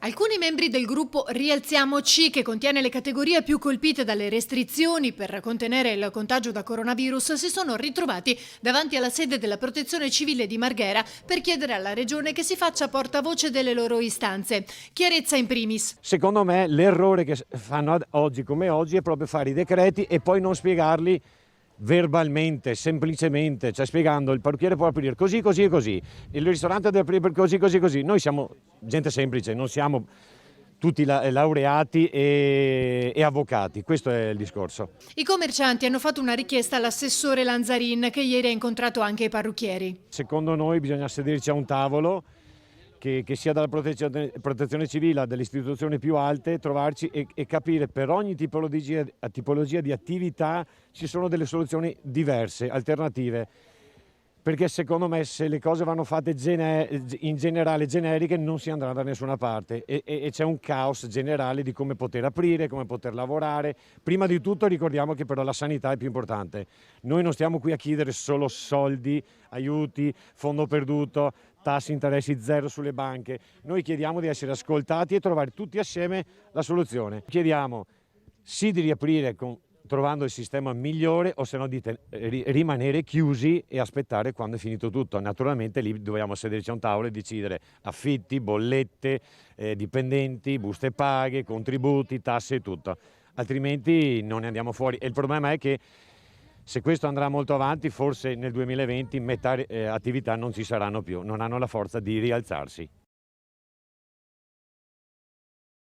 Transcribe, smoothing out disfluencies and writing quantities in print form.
Alcuni membri del gruppo Rialziamoci, che contiene le categorie più colpite dalle restrizioni per contenere il contagio da coronavirus, si sono ritrovati davanti alla sede della Protezione Civile di Marghera per chiedere alla Regione che si faccia portavoce delle loro istanze. Chiarezza in primis. Secondo me l'errore che fanno oggi come oggi è proprio fare i decreti e poi non spiegarli verbalmente, semplicemente, cioè spiegando: il parrucchiere può aprire così, così e così, il ristorante deve aprire così, così, così. Noi siamo gente semplice, non siamo tutti laureati e avvocati, questo è il discorso. I commercianti hanno fatto una richiesta all'assessore Lanzarin, che ieri ha incontrato anche i parrucchieri. Secondo noi bisogna sederci a un tavolo che sia dalla protezione civile, delle istituzioni più alte, trovarci e capire per ogni tipologia di attività ci sono delle soluzioni diverse, alternative. Perché secondo me se le cose vanno fatte in generale generiche non si andrà da nessuna parte e c'è un caos generale di come poter aprire, come poter lavorare. Prima di tutto ricordiamo che però la sanità è più importante. Noi non stiamo qui a chiedere solo soldi, aiuti, fondo perduto, tassi, interessi zero sulle banche. Noi chiediamo di essere ascoltati e trovare tutti assieme la soluzione. Chiediamo sì di riaprire trovando il sistema migliore, o se no di rimanere chiusi e aspettare quando è finito tutto. Naturalmente lì dobbiamo sederci a un tavolo e decidere affitti, bollette, dipendenti, buste paghe, contributi, tasse e tutto. Altrimenti non ne andiamo fuori. E il problema è che se questo andrà molto avanti, forse nel 2020 metà attività non ci saranno più, non hanno la forza di rialzarsi.